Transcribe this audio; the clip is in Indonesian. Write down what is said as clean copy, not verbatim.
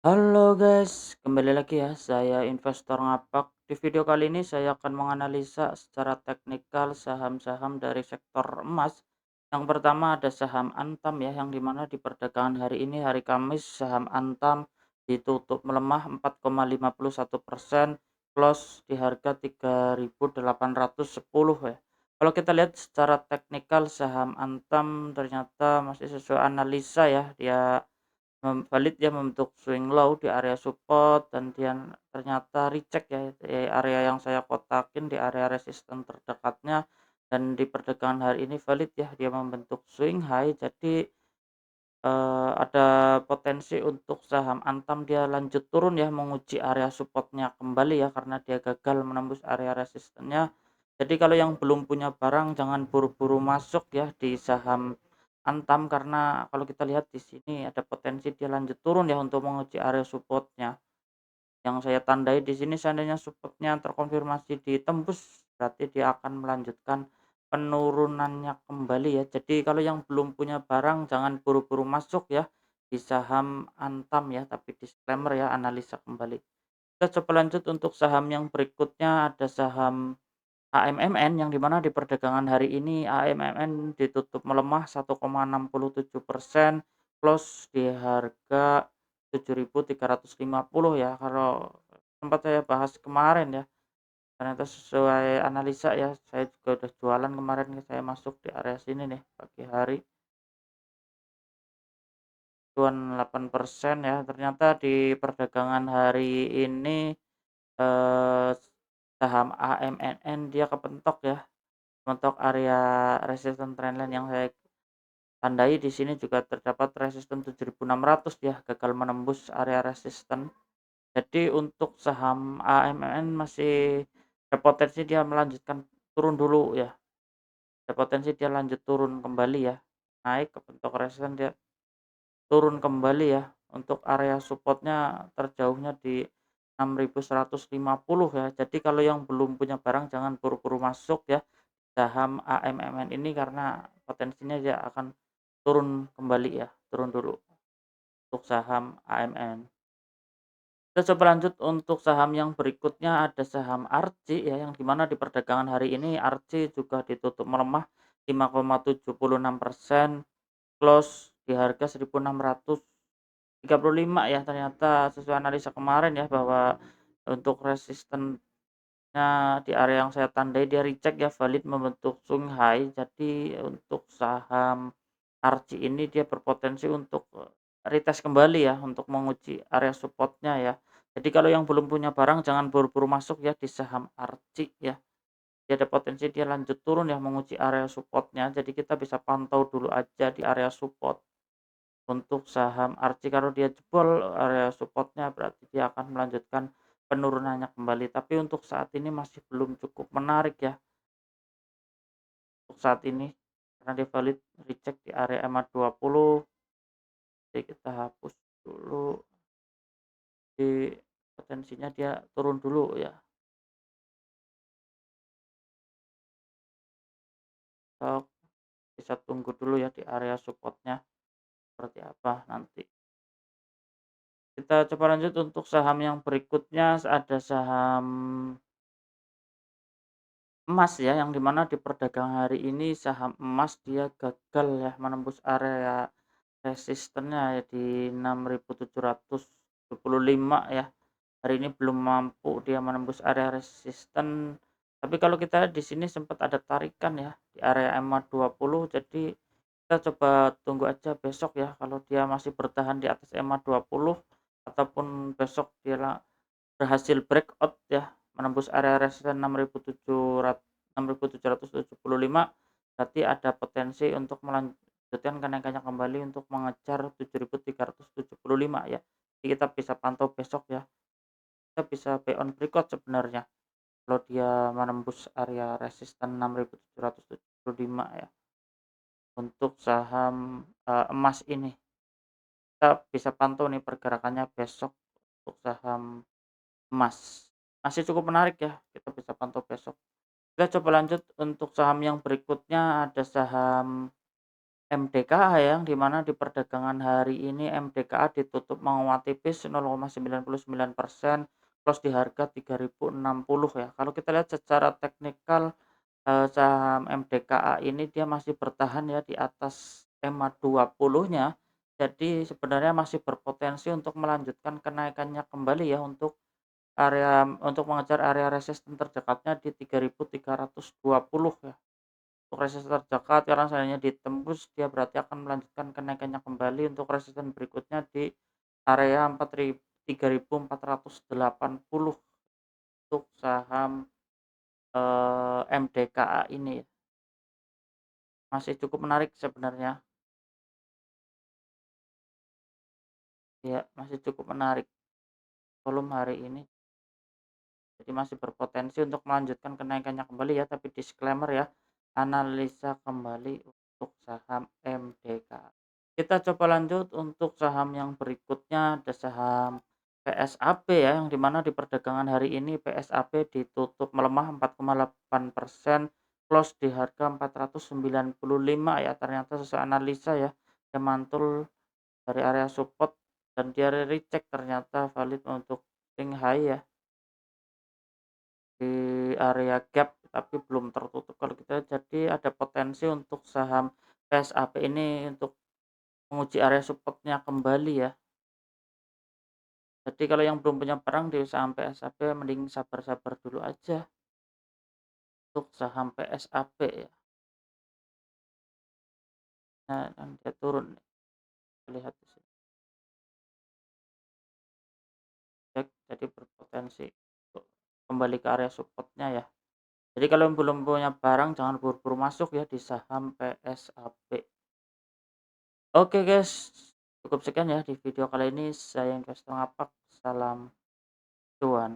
Halo guys, kembali lagi ya, saya investor ngapak. Di video kali ini saya akan menganalisa secara teknikal saham-saham dari sektor emas. Yang pertama ada saham Antam ya, yang dimana di perdagangan hari ini, hari Kamis, saham Antam ditutup melemah 4,51%, close di harga 3.810 ya. Kalau kita lihat secara teknikal saham Antam ternyata masih sesuai analisa ya, dia valid ya membentuk swing low di area support dan dia ternyata recheck ya di area yang saya kotakin di area resisten terdekatnya, dan di perdagangan hari ini valid ya dia membentuk swing high. Jadi ada potensi untuk saham Antam dia lanjut turun ya menguji area supportnya kembali ya karena dia gagal menembus area resistennya. Jadi kalau yang belum punya barang jangan buru-buru masuk ya di saham Antam, karena kalau kita lihat di sini ada potensi dia lanjut turun ya untuk menguji area supportnya. Yang saya tandai di sini seandainya supportnya terkonfirmasi ditembus, berarti dia akan melanjutkan penurunannya kembali ya. Jadi kalau yang belum punya barang jangan buru-buru masuk ya di saham Antam ya, tapi disclaimer ya, analisa kembali. Kita coba lanjut untuk saham yang berikutnya, ada saham AMMN yang dimana di perdagangan hari ini AMMN ditutup melemah 1,67%, close di harga 7.350 ya. Kalau sempat saya bahas kemarin ya, ternyata sesuai analisa ya, saya juga udah jualan kemarin, saya masuk di area sini nih pagi hari, cuan 8% ya. Ternyata di perdagangan hari ini eh, saham AMNN dia kepentok ya, mentok area resisten trendline yang saya tandai. Di sini juga terdapat resisten 7.600 ya, gagal menembus area resisten. Jadi untuk saham AMN masih ada potensi dia melanjutkan turun dulu ya, ada potensi dia lanjut turun kembali ya, naik ke bentuk resisten dia turun kembali ya, untuk area supportnya terjauhnya di 6.150 ya. Jadi kalau yang belum punya barang jangan buru-buru masuk ya saham AMMN ini, karena potensinya dia akan turun kembali ya, turun dulu untuk saham AMN. Kita coba lanjut untuk saham yang berikutnya, ada saham Arci ya, yang dimana di perdagangan hari ini Arci juga ditutup melemah 5,76%, close di harga 1.635 ya. Ternyata sesuai analisa kemarin ya, bahwa untuk resisten di area yang saya tandai dia recheck ya, valid membentuk swing high. Jadi untuk saham Arci ini dia berpotensi untuk retest kembali ya untuk menguji area supportnya ya. Jadi kalau yang belum punya barang jangan buru-buru masuk ya di saham Arci ya. Dia ada potensi dia lanjut turun ya menguji area supportnya. Jadi kita bisa pantau dulu aja di area support. Untuk saham Arci kalau dia jebol area supportnya berarti dia akan melanjutkan penurunannya kembali. Tapi untuk saat ini masih belum cukup menarik ya untuk saat ini, karena dia valid recheck di area MA20. Jadi kita hapus dulu, di potensinya dia turun dulu ya. Stok bisa tunggu dulu ya di area supportnya seperti apa nanti. Kita coba lanjut untuk saham yang berikutnya, ada saham emas ya, yang dimana di perdagangan hari ini saham emas dia gagal ya menembus area resistennya ya di 6.775 ya. Hari ini belum mampu dia menembus area resisten. Tapi kalau kita lihat di sini sempat ada tarikan ya di area MA20. Jadi kita coba tunggu aja besok ya, kalau dia masih bertahan di atas MA20 ataupun besok dia berhasil breakout ya, menembus area resisten 6.775, berarti ada potensi untuk melanjutkan kenaikannya kembali untuk mengejar 7.375 ya. Jadi kita bisa pantau besok ya. Kita bisa buy on breakout sebenarnya kalau dia menembus area resisten 6.775 ya. Untuk saham emas ini kita bisa pantau nih pergerakannya besok untuk saham emas. Masih cukup menarik ya, kita bisa pantau besok. Kita coba lanjut untuk saham yang berikutnya, ada saham MDKA yang di mana di perdagangan hari ini MDKA ditutup menguat tipis 0,99%, close di harga 3.060 ya. Kalau kita lihat secara teknikal, saham MDKA ini dia masih bertahan ya di atas EMA 20-nya. Jadi sebenarnya masih berpotensi untuk melanjutkan kenaikannya kembali ya untuk mengejar area resisten terdekatnya di 3.320 ya. Untuk resisten terdekat karena seandainya ditembus dia berarti akan melanjutkan kenaikannya kembali untuk resisten berikutnya di area 3.480 untuk saham, MDKA ini ya. Masih cukup menarik sebenarnya. Ya, masih cukup menarik volume hari ini. Jadi masih berpotensi untuk melanjutkan kenaikannya kembali ya, tapi disclaimer ya, analisa kembali untuk saham MDKA. Kita coba lanjut untuk saham yang berikutnya, ada saham PSAP ya, yang dimana di perdagangan hari ini PSAP ditutup melemah 4,8%, close di harga 495 ya. Ternyata sesuai analisa ya, dia mantul dari area support dan dia recheck ternyata valid untuk swing high ya di area gap tapi belum tertutup kalau kita jadi ada potensi untuk saham PSAP ini untuk menguji area supportnya kembali ya. Jadi kalau yang belum punya barang di saham PSAP mending sabar-sabar dulu aja untuk saham PSAP ya. Nah, kan dia turun nih, lihat di sini. Jadi berpotensi untuk kembali ke area supportnya ya. Jadi kalau yang belum punya barang jangan buru-buru masuk ya di saham PSAP. Oke guys, cukup sekian ya di video kali ini. Saya Investor Ngapak, salam cuan.